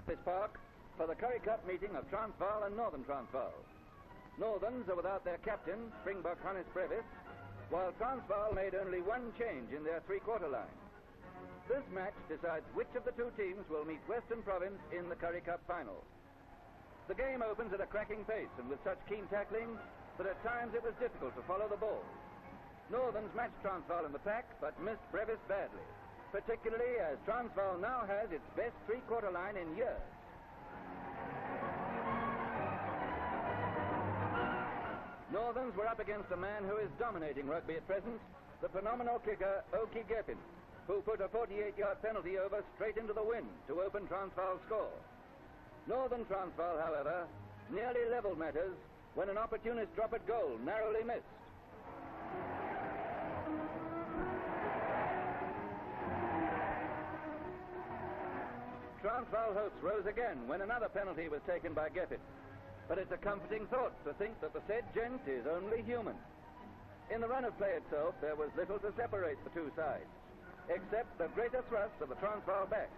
this park for the Currie Cup meeting of Transvaal and Northern Transvaal. Northerns are without their captain, Springbok Hannes Brevis, while Transvaal made only one change in their three-quarter line. This match decides which of the two teams will meet Western Province in the Currie Cup final. The game opens at a cracking pace and with such keen tackling that at times it was difficult to follow the ball. Northerns matched Transvaal in the pack but missed Brevis badly, particularly as Transvaal now has its best three-quarter line in years. Northerns were up against a man who is dominating rugby at present, the phenomenal kicker Oki Geppin, who put a 48-yard penalty over straight into the wind to open Transvaal's score. Northern Transvaal, however, nearly levelled matters when an opportunist drop at goal narrowly missed. Transvaal hopes rose again when another penalty was taken by Geppin. But it's a comforting thought to think that the said gent is only human. In the run of play itself, there was little to separate the two sides, except the greater thrust of the Transvaal backs.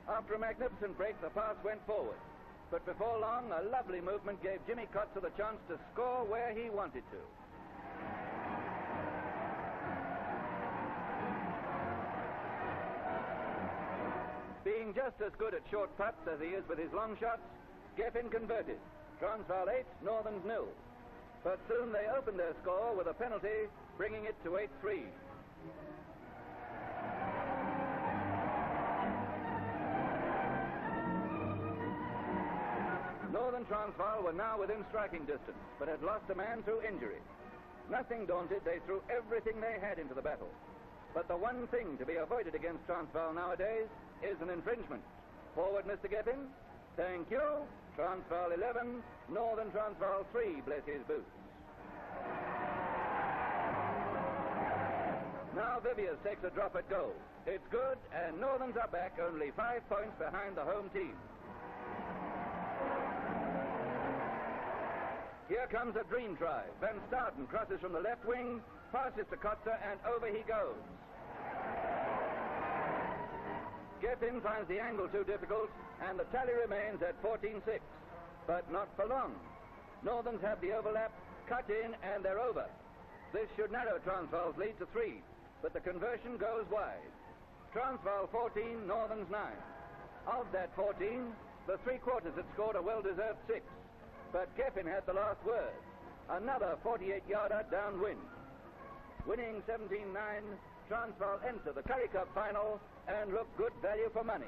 After a magnificent break, the pass went forward. But before long, a lovely movement gave Jimmy Kotzer the chance to score where he wanted to. Being just as good at short putts as he is with his long shots, Geppin converted. Transvaal 8, Northerns 0. But soon they opened their score with a penalty, bringing it to 8-3. Northern Transvaal were now within striking distance, but had lost a man through injury. Nothing daunted, they threw everything they had into the battle. But the one thing to be avoided against Transvaal nowadays is an infringement. Forward, Mr. Geppin. Thank you. Transvaal 11, Northern Transvaal 3, bless his boots. Now Viviers takes a drop at goal. It's good, and Northerns are back only 5 points behind the home team. Here comes a dream try. Van Staden crosses from the left wing, passes to Kotzer, and over he goes. Geppin finds the angle too difficult, and the tally remains at 14-6. But not for long. Northerns have the overlap, cut in, and they're over. This should narrow Transvaal's lead to 3, but the conversion goes wide. Transvaal 14, Northerns 9. Of that 14, the three-quarters had scored a well-deserved 6. But Geppin had the last word. Another 48-yarder downwind. Winning 17-9, Transvaal enter the Currie Cup final and look good value for money.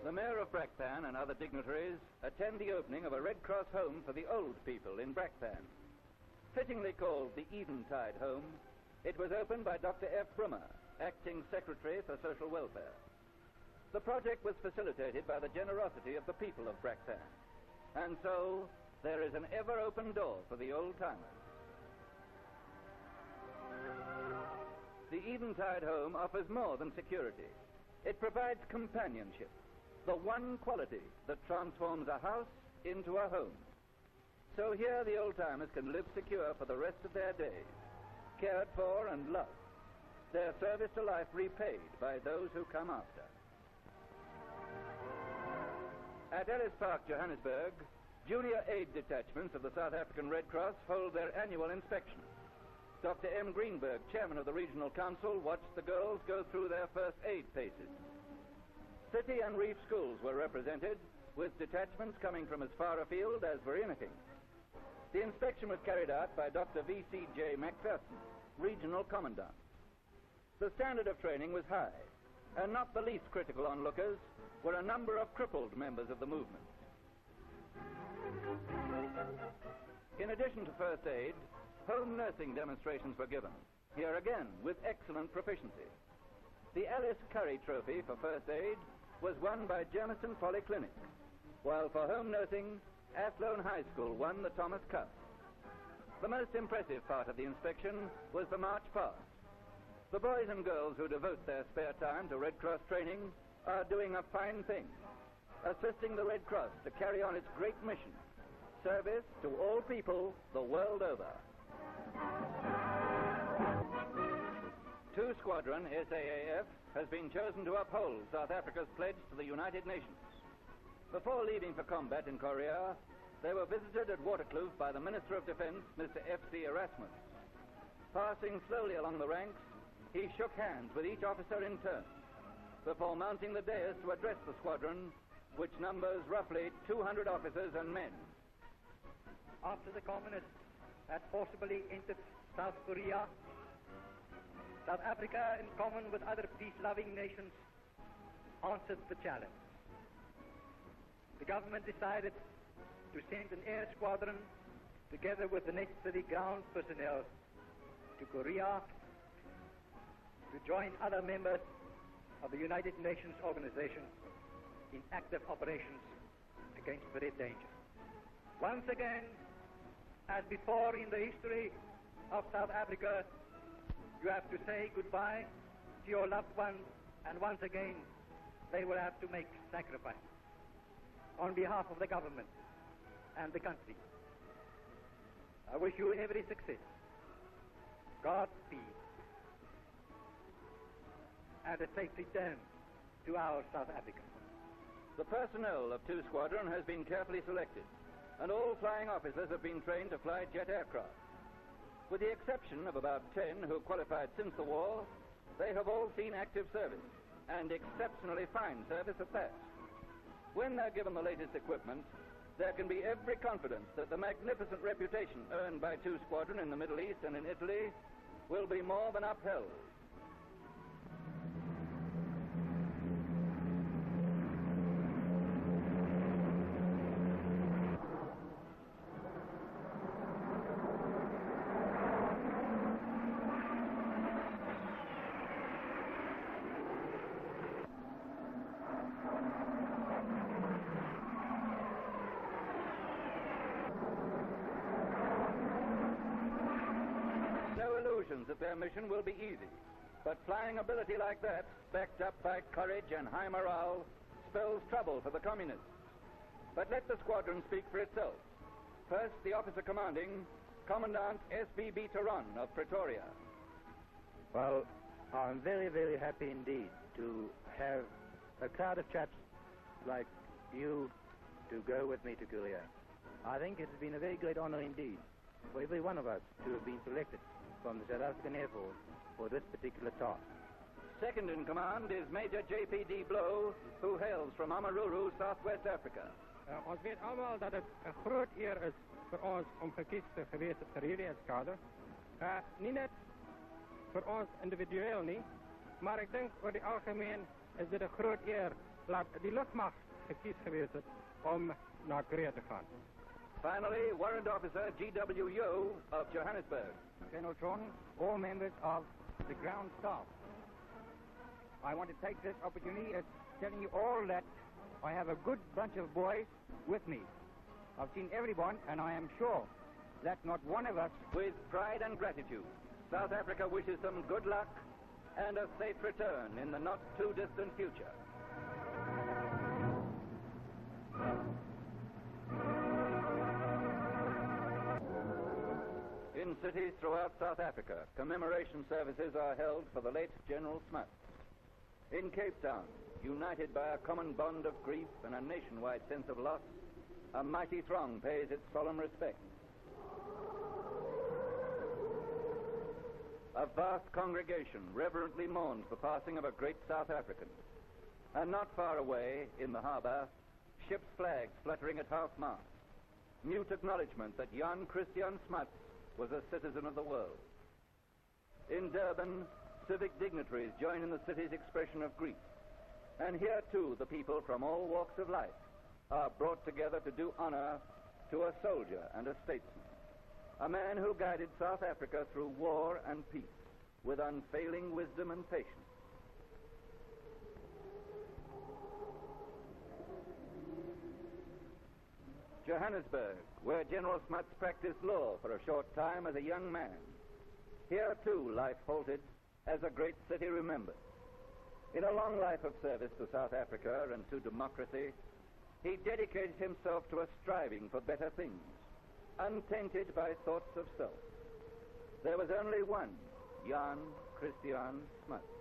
The Mayor of Brakpan and other dignitaries attend the opening of a Red Cross home for the old people in Brakpan. Fittingly called the Eventide Home, it was opened by Dr. F. Brummer, Acting Secretary for Social Welfare. The project was facilitated by the generosity of the people of Brakpan, and so there is an ever-open door for the old-timers. The Eventide Home offers more than security. It provides companionship, the one quality that transforms a house into a home. So here the old-timers can live secure for the rest of their days, cared for and loved, their service to life repaid by those who come after. At Ellis Park, Johannesburg, junior aid detachments of the South African Red Cross hold their annual inspection. Dr. M. Greenberg, chairman of the Regional Council, watched the girls go through their first aid paces. City and reef schools were represented, with detachments coming from as far afield as Vereeniging. The inspection was carried out by Dr. V.C.J. McPherson, Regional Commandant. The standard of training was high, and not the least critical onlookers were a number of crippled members of the movement. In addition to first aid, home nursing demonstrations were given, here again with excellent proficiency. The Alice Currie Trophy for first aid was won by Jameson Polyclinic, while for home nursing, Athlone High School won the Thomas Cup. The most impressive part of the inspection was the march past. The boys and girls who devote their spare time to Red Cross training are doing a fine thing, assisting the Red Cross to carry on its great mission, service to all people the world over. 2 Squadron SAAF has been chosen to uphold South Africa's pledge to the United Nations. Before leaving for combat in Korea, they were visited at Waterkloof by the Minister of Defense, Mr. F.C. Erasmus. Passing slowly along the ranks, he shook hands with each officer in turn before mounting the dais to address the squadron, which numbers roughly 200 officers and men. After the communists had forcibly entered South Korea, South Africa, in common with other peace-loving nations, answered the challenge. The government decided to send an air squadron together with the necessary ground personnel to Korea to join other members of the United Nations organization in active operations against the Red Danger. Once again, as before in the history of South Africa, you have to say goodbye to your loved ones, and once again, they will have to make sacrifices. On behalf of the government and the country, I wish you every success, Godspeed, and a safe return to our South Africa. The personnel of 2 Squadron has been carefully selected, and all flying officers have been trained to fly jet aircraft. With the exception of about 10 who qualified since the war, they have all seen active service, and exceptionally fine service at that. When they're given the latest equipment, there can be every confidence that the magnificent reputation earned by 2 Squadron in the Middle East and in Italy will be more than upheld. That their mission will be easy, but flying ability like that, backed up by courage and high morale, spells trouble for the communists. But let the squadron speak for itself. First, the officer commanding, Commandant S.B.B. Taron of Pretoria. Well, I'm very, very happy indeed to have a crowd of chaps like you to go with me to Korea. I think it has been a very great honor indeed for every one of us to have been selected from the South African Air Force for this particular task. Second in command is Major J.P.D. Blow, who hails from Amaruru, Southwest Africa. Ons weet allemaal dat het een groot eer is voor ons om gekies te geweest vir hierdie eskader. Nie net vir ons individueel nie, maar ek dink oor die algemeen is dit 'n groot eer dat die lugmag gekies geweest het om na Korea te gaan. Finally, Warrant Officer G.W. Yo of Johannesburg. General Jan, all members of the ground staff, I want to take this opportunity of telling you all that I have a good bunch of boys with me. I've seen everyone, and I am sure that not one of us... With pride and gratitude, South Africa wishes them good luck and a safe return in the not-too-distant future. In cities throughout South Africa, commemoration services are held for the late General Smuts. In Cape Town, united by a common bond of grief and a nationwide sense of loss, a mighty throng pays its solemn respect. A vast congregation reverently mourns the passing of a great South African. And not far away, in the harbor, ships' flags fluttering at half-mast, mute acknowledgement that Jan Smuts was a citizen of the world. In Durban, civic dignitaries join in the city's expression of grief. And here, too, the people from all walks of life are brought together to do honor to a soldier and a statesman, a man who guided South Africa through war and peace with unfailing wisdom and patience. Johannesburg, where General Smuts practiced law for a short time as a young man. Here, too, life halted as a great city remembered. In a long life of service to South Africa and to democracy, he dedicated himself to a striving for better things, untainted by thoughts of self. There was only one, Jan General Jan Smuts.